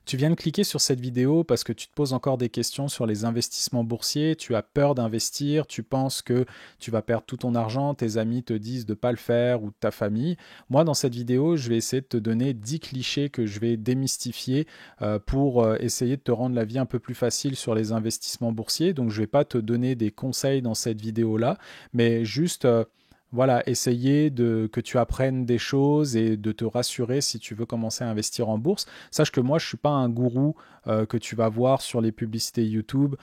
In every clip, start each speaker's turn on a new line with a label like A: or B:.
A: Tu viens de cliquer sur cette vidéo parce que tu te poses encore des questions sur les investissements boursiers, tu as peur d'investir, tu penses que tu vas perdre tout ton argent, tes amis te disent de ne pas le faire ou ta famille. Moi, dans cette vidéo, je vais essayer de te donner 10 clichés que je vais démystifier pour essayer de te rendre la vie un peu plus facile sur les investissements boursiers. Donc, je ne vais pas te donner des conseils dans cette vidéo-là, mais juste... voilà, essayer que tu apprennes des choses et de te rassurer si tu veux commencer à investir en bourse. Sache que moi, je ne suis pas un gourou que tu vas voir sur les publicités YouTube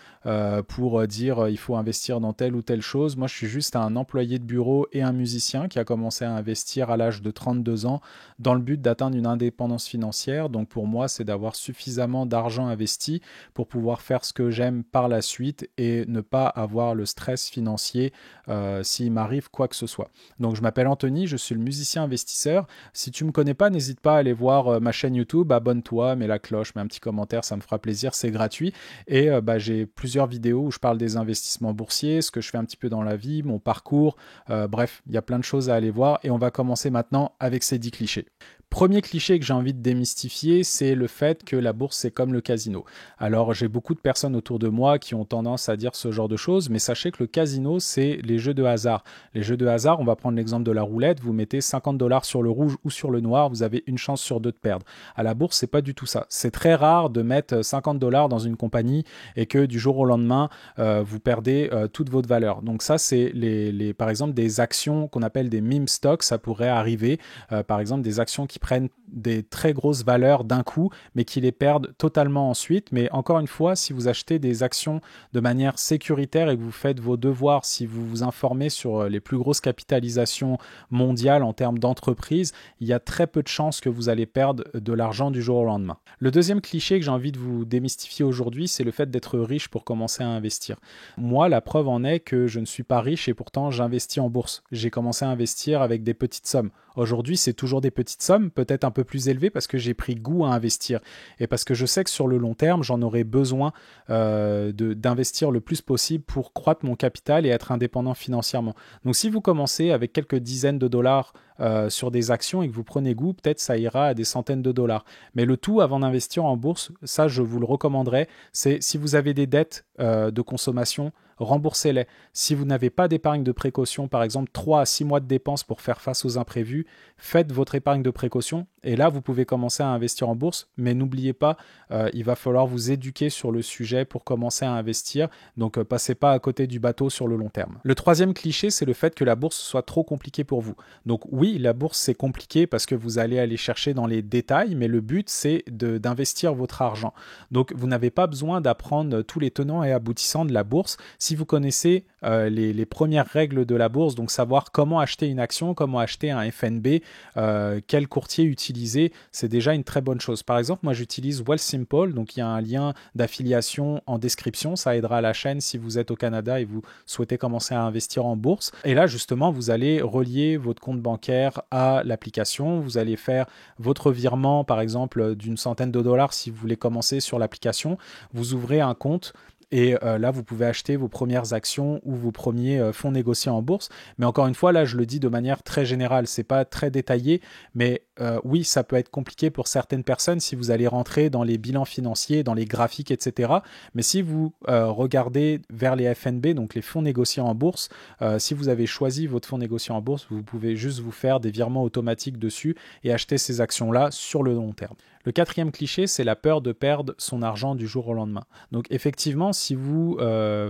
A: pour dire il faut investir dans telle ou telle chose. Moi, je suis juste un employé de bureau et un musicien qui a commencé à investir à l'âge de 32 ans dans le but d'atteindre une indépendance financière. Donc pour moi, c'est d'avoir suffisamment d'argent investi pour pouvoir faire ce que j'aime par la suite et ne pas avoir le stress financier s'il m'arrive quoi que ce soit. Donc je m'appelle Anthony, je suis le musicien investisseur. Si tu ne me connais pas, n'hésite pas à aller voir ma chaîne YouTube, abonne-toi, mets la cloche, mets un petit commentaire, ça me fera plaisir, c'est gratuit. Et j'ai plusieurs vidéos où je parle des investissements boursiers, ce que je fais un petit peu dans la vie, mon parcours, bref, il y a plein de choses à aller voir et on va commencer maintenant avec ces 10 clichés. Premier cliché que j'ai envie de démystifier, c'est le fait que la bourse, c'est comme le casino. Alors, j'ai beaucoup de personnes autour de moi qui ont tendance à dire ce genre de choses, mais sachez que le casino, c'est les jeux de hasard. Les jeux de hasard, on va prendre l'exemple de la roulette, vous mettez 50 $ sur le rouge ou sur le noir, vous avez une chance sur deux de perdre. À la bourse, c'est pas du tout ça. C'est très rare de mettre 50 $ dans une compagnie et que du jour au lendemain, vous perdez toute votre valeur. Donc ça, c'est par exemple des actions qu'on appelle des meme stocks, ça pourrait arriver. Par exemple, des actions qui prennent des très grosses valeurs d'un coup, mais qui les perdent totalement ensuite. Mais encore une fois, si vous achetez des actions de manière sécuritaire et que vous faites vos devoirs, si vous vous informez sur les plus grosses capitalisations mondiales en termes d'entreprise, il y a très peu de chances que vous allez perdre de l'argent du jour au lendemain. Le deuxième cliché que j'ai envie de vous démystifier aujourd'hui, c'est le fait d'être riche pour commencer à investir. Moi, la preuve en est que je ne suis pas riche et pourtant j'investis en bourse. J'ai commencé à investir avec des petites sommes. Aujourd'hui, c'est toujours des petites sommes, peut-être un peu plus élevées parce que j'ai pris goût à investir et parce que je sais que sur le long terme, j'en aurai besoin d'investir le plus possible pour croître mon capital et être indépendant financièrement. Donc si vous commencez avec quelques dizaines de dollars sur des actions et que vous prenez goût, peut-être ça ira à des centaines de dollars. Mais le tout avant d'investir en bourse, ça je vous le recommanderais, c'est si vous avez des dettes de consommation, remboursez-les. Si vous n'avez pas d'épargne de précaution, par exemple 3 à 6 mois de dépenses pour faire face aux imprévus, faites votre épargne de précaution et là vous pouvez commencer à investir en bourse, mais n'oubliez pas, il va falloir vous éduquer sur le sujet pour commencer à investir, donc passez pas à côté du bateau sur le long terme. Le troisième cliché, c'est le fait que la bourse soit trop compliquée pour vous. Donc oui, la bourse c'est compliqué parce que vous allez aller chercher dans les détails, mais le but c'est d'investir votre argent. Donc vous n'avez pas besoin d'apprendre tous les tenants et aboutissants de la bourse. Si vous connaissez les premières règles de la bourse, donc savoir comment acheter une action, comment acheter un FNB, quel courtier utiliser, c'est déjà une très bonne chose. Par exemple, moi j'utilise Wealthsimple, donc il y a un lien d'affiliation en description, ça aidera la chaîne si vous êtes au Canada et vous souhaitez commencer à investir en bourse. Et là justement, vous allez relier votre compte bancaire à l'application, vous allez faire votre virement par exemple d'une centaine de dollars si vous voulez commencer sur l'application, vous ouvrez un compte. Et là, vous pouvez acheter vos premières actions ou vos premiers fonds négociés en bourse. Mais encore une fois, là, je le dis de manière très générale. C'est pas très détaillé, mais oui, ça peut être compliqué pour certaines personnes si vous allez rentrer dans les bilans financiers, dans les graphiques, etc. Mais si vous regardez vers les FNB, donc les fonds négociés en bourse, si vous avez choisi votre fonds négocié en bourse, vous pouvez juste vous faire des virements automatiques dessus et acheter ces actions-là sur le long terme. Le quatrième cliché, c'est la peur de perdre son argent du jour au lendemain. Donc effectivement, si vous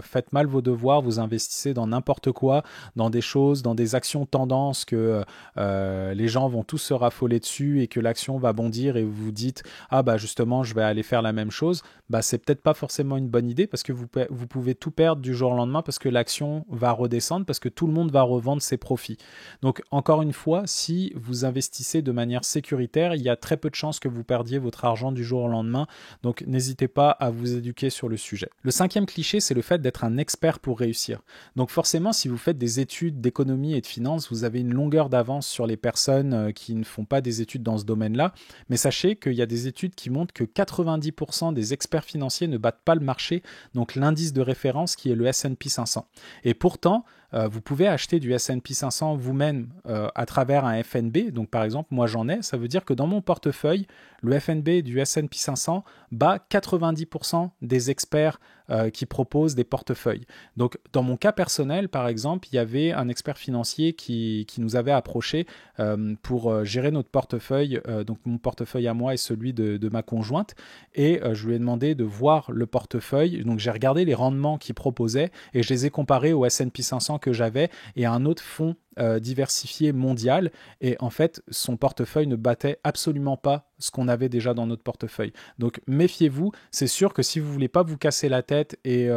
A: faites mal vos devoirs, vous investissez dans n'importe quoi, dans des choses, dans des actions tendances que les gens vont tous se raffoler dessus et que l'action va bondir et vous vous dites « Ah bah justement, je vais aller faire la même chose », bah c'est peut-être pas forcément une bonne idée parce que vous pouvez tout perdre du jour au lendemain parce que l'action va redescendre, parce que tout le monde va revendre ses profits. Donc encore une fois, si vous investissez de manière sécuritaire, il y a très peu de chances que vous perdiez votre argent du jour au lendemain, donc n'hésitez pas à vous éduquer sur le sujet. Le cinquième cliché, c'est le fait d'être un expert pour réussir. Donc forcément, si vous faites des études d'économie et de finance, vous avez une longueur d'avance sur les personnes qui ne font pas des études dans ce domaine-là, mais sachez qu'il y a des études qui montrent que 90% des experts financiers ne battent pas le marché, donc l'indice de référence qui est le S&P 500. Et pourtant, vous pouvez acheter du S&P 500 vous-même à travers un FNB. Donc par exemple, moi j'en ai, ça veut dire que dans mon portefeuille, le FNB du S&P 500 bat 90% des experts qui proposent des portefeuilles. Donc dans mon cas personnel, par exemple, il y avait un expert financier qui nous avait approché pour gérer notre portefeuille, donc mon portefeuille à moi et celui de ma conjointe, et je lui ai demandé de voir le portefeuille. Donc j'ai regardé les rendements qu'il proposait et je les ai comparés au S&P 500 que j'avais et à un autre fonds diversifié mondial, et en fait son portefeuille ne battait absolument pas ce qu'on avait déjà dans notre portefeuille. Donc méfiez-vous, c'est sûr que si vous voulez pas vous casser la tête et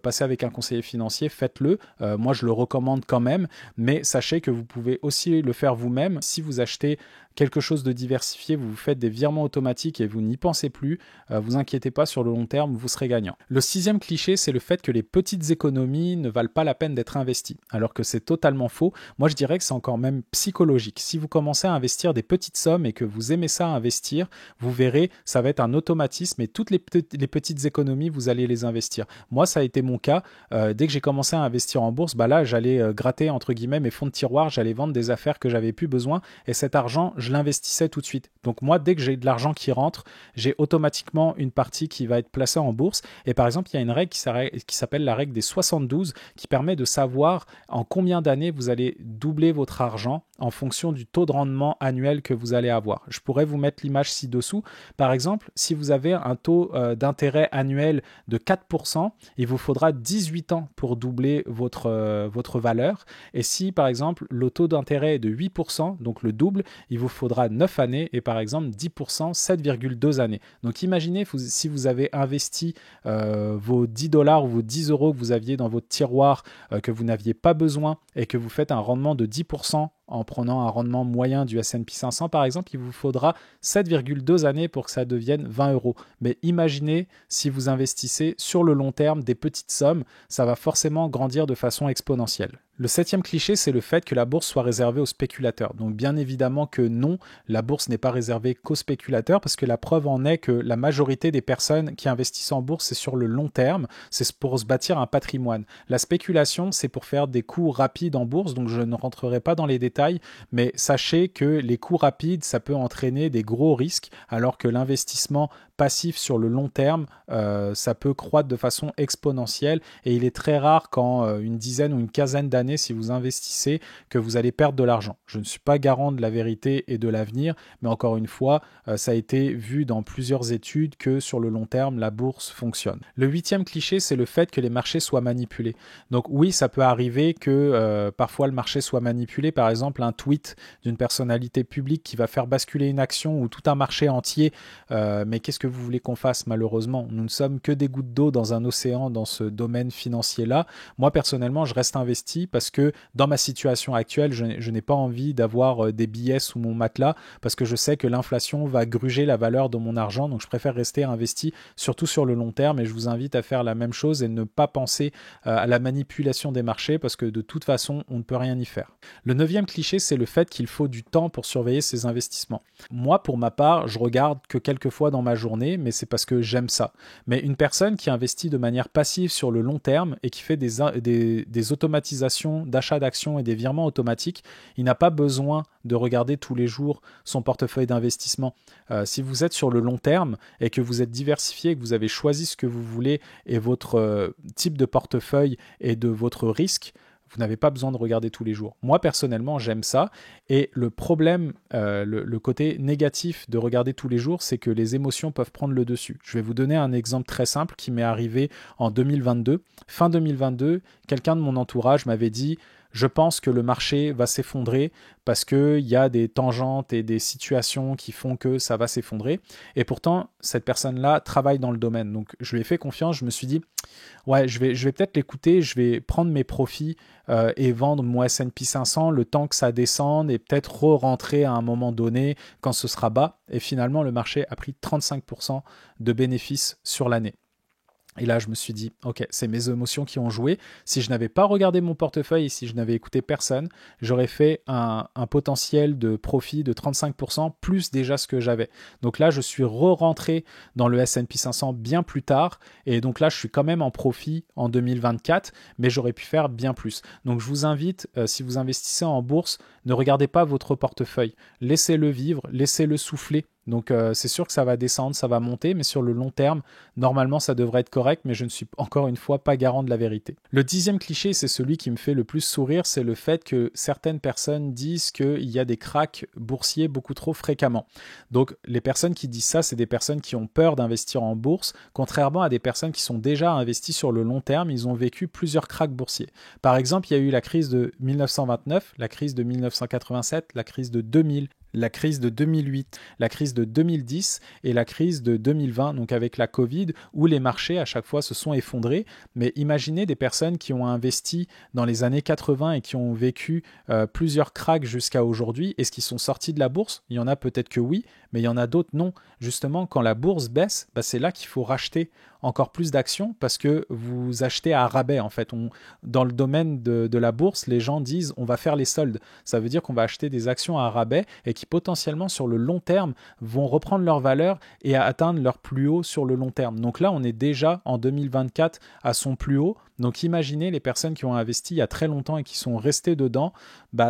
A: passer avec un conseiller financier, faites-le. Moi je le recommande quand même, mais sachez que vous pouvez aussi le faire vous-même. Si vous achetez quelque chose de diversifié, vous faites des virements automatiques et vous n'y pensez plus, vous inquiétez pas, sur le long terme, vous serez gagnant. Le 6e cliché, c'est le fait que les petites économies ne valent pas la peine d'être investies, alors que c'est totalement faux. Moi, je dirais que c'est encore même psychologique. Si vous commencez à investir des petites sommes et que vous aimez ça investir, vous verrez, ça va être un automatisme et toutes les petites économies, vous allez les investir. Moi, ça a été mon cas. Dès que j'ai commencé à investir en bourse, là, j'allais gratter, entre guillemets, mes fonds de tiroir, j'allais vendre des affaires que j'avais plus besoin et cet argent, je l'investissais tout de suite. Donc moi, dès que j'ai de l'argent qui rentre, j'ai automatiquement une partie qui va être placée en bourse. Et par exemple, il y a une règle qui s'appelle la règle des 72 qui permet de savoir en combien d'années vous allez doubler votre argent en fonction du taux de rendement annuel que vous allez avoir. Je pourrais vous mettre l'image ci-dessous. Par exemple, si vous avez un taux d'intérêt annuel de 4%, il vous faudra 18 ans pour doubler votre valeur. Et si, par exemple, le taux d'intérêt est de 8%, donc le double, il vous faudra 9 années et par exemple 10%, 7,2 années. Donc imaginez si vous avez investi vos 10 dollars ou vos 10 euros que vous aviez dans votre tiroir que vous n'aviez pas besoin et que vous faites un rendement de 10% en prenant un rendement moyen du S&P 500 par exemple, il vous faudra 7,2 années pour que ça devienne 20 euros. Mais imaginez si vous investissez sur le long terme des petites sommes, ça va forcément grandir de façon exponentielle. Le 7e cliché, c'est le fait que la bourse soit réservée aux spéculateurs. Donc bien évidemment que non, la bourse n'est pas réservée qu'aux spéculateurs parce que la preuve en est que la majorité des personnes qui investissent en bourse, c'est sur le long terme, c'est pour se bâtir un patrimoine. La spéculation, c'est pour faire des coups rapides en bourse, donc je ne rentrerai pas dans les détails, mais sachez que les coups rapides, ça peut entraîner des gros risques, alors que l'investissement passif sur le long terme, ça peut croître de façon exponentielle et il est très rare qu'en une dizaine ou une quinzaine d'années, si vous investissez, que vous allez perdre de l'argent. Je ne suis pas garant de la vérité et de l'avenir, mais encore une fois, ça a été vu dans plusieurs études que sur le long terme, la bourse fonctionne. Le 8e cliché, c'est le fait que les marchés soient manipulés. Donc oui, ça peut arriver que parfois le marché soit manipulé. Par exemple, un tweet d'une personnalité publique qui va faire basculer une action ou tout un marché entier. Mais qu'est-ce que vous voulez qu'on fasse? Malheureusement, nous ne sommes que des gouttes d'eau dans un océan dans ce domaine financier-là. Moi, personnellement, je reste investi parce que dans ma situation actuelle, je n'ai pas envie d'avoir des billets sous mon matelas parce que je sais que l'inflation va gruger la valeur de mon argent. Donc, je préfère rester investi, surtout sur le long terme. Et je vous invite à faire la même chose et ne pas penser à la manipulation des marchés parce que de toute façon, on ne peut rien y faire. Le 9e cliché, c'est le fait qu'il faut du temps pour surveiller ses investissements. Moi, pour ma part, je regarde que quelques fois dans ma journée, mais c'est parce que j'aime ça. Mais une personne qui investit de manière passive sur le long terme et qui fait des automatisations d'achat d'actions et des virements automatiques, il n'a pas besoin de regarder tous les jours son portefeuille d'investissement. Si vous êtes sur le long terme et que vous êtes diversifié, que vous avez choisi ce que vous voulez et votre type de portefeuille et de votre risque, vous n'avez pas besoin de regarder tous les jours. Moi, personnellement, j'aime ça. Et le problème, le côté négatif de regarder tous les jours, c'est que les émotions peuvent prendre le dessus. Je vais vous donner un exemple très simple qui m'est arrivé en 2022. Fin 2022, quelqu'un de mon entourage m'avait dit « Je pense que le marché va s'effondrer parce qu'il y a des tangentes et des situations qui font que ça va s'effondrer. » Et pourtant, cette personne-là travaille dans le domaine. Donc, je lui ai fait confiance. Je me suis dit « Ouais, je vais peut-être l'écouter. Je vais prendre mes profits et vendre mon S&P 500 le temps que ça descende et peut-être re-rentrer à un moment donné quand ce sera bas. » Et finalement, le marché a pris 35% de bénéfices sur l'année. Et là, je me suis dit, ok, c'est mes émotions qui ont joué. Si je n'avais pas regardé mon portefeuille et si je n'avais écouté personne, j'aurais fait un potentiel de profit de 35%, plus déjà ce que j'avais. Donc là, je suis re-rentré dans le S&P 500 bien plus tard. Et donc là, je suis quand même en profit en 2024, mais j'aurais pu faire bien plus. Donc je vous invite, si vous investissez en bourse, ne regardez pas votre portefeuille. Laissez-le vivre, laissez-le souffler. Donc c'est sûr que ça va descendre, ça va monter, mais sur le long terme, normalement ça devrait être correct, mais je ne suis encore une fois pas garant de la vérité. Le 10e cliché, c'est celui qui me fait le plus sourire, c'est le fait que certaines personnes disent qu'il y a des cracks boursiers beaucoup trop fréquemment. Donc les personnes qui disent ça, c'est des personnes qui ont peur d'investir en bourse, contrairement à des personnes qui sont déjà investies sur le long terme, ils ont vécu plusieurs cracks boursiers. Par exemple, il y a eu la crise de 1929, la crise de 1987, la crise de 2000, la crise de 2008, la crise de 2010 et la crise de 2020, donc avec la Covid, où les marchés à chaque fois se sont effondrés. Mais imaginez des personnes qui ont investi dans les années 80 et qui ont vécu plusieurs cracks jusqu'à aujourd'hui. Est-ce qu'ils sont sortis de la bourse? Il y en a peut-être que oui, mais il y en a d'autres non. Justement, quand la bourse baisse, c'est là qu'il faut racheter encore plus d'actions parce que vous achetez à rabais en fait. Dans le domaine de la bourse, les gens disent on va faire les soldes. Ça veut dire qu'on va acheter des actions à rabais et qui potentiellement sur le long terme vont reprendre leur valeur et atteindre leur plus haut sur le long terme. Donc là, on est déjà en 2024 à son plus haut. Donc imaginez les personnes qui ont investi il y a très longtemps et qui sont restées dedans,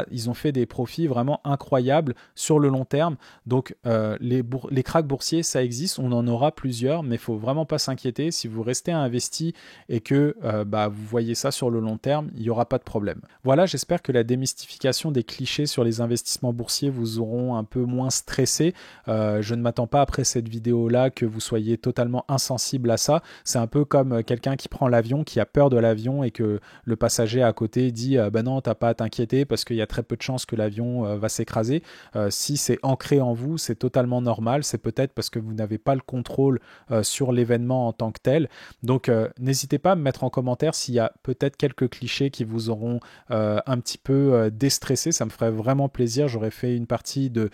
A: ils ont fait des profits vraiment incroyables sur le long terme. Donc les cracks boursiers, ça existe, on en aura plusieurs, mais il ne faut vraiment pas s'inquiéter. Si vous restez investi et que vous voyez ça sur le long terme, il n'y aura pas de problème. Voilà, j'espère que la démystification des clichés sur les investissements boursiers vous auront un peu moins stressé. Je ne m'attends pas après cette vidéo-là que vous soyez totalement insensible à ça. C'est un peu comme quelqu'un qui prend l'avion, qui a peur de l'avion et que le passager à côté dit non, t'as pas à t'inquiéter parce qu'il y a très peu de chances que l'avion va s'écraser. Si c'est ancré en vous, c'est totalement normal. C'est peut-être parce que vous n'avez pas le contrôle sur l'événement en tant que tel. Donc n'hésitez pas à me mettre en commentaire s'il y a peut-être quelques clichés qui vous auront un petit peu déstressé. Ça me ferait vraiment plaisir. J'aurais fait une partie de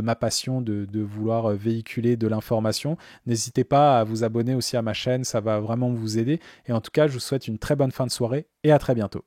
A: ma passion de vouloir véhiculer de l'information. N'hésitez pas à vous abonner aussi à ma chaîne, ça va vraiment vous aider. Et en tout cas, je vous souhaite une très bonne fin de soirée et à très bientôt.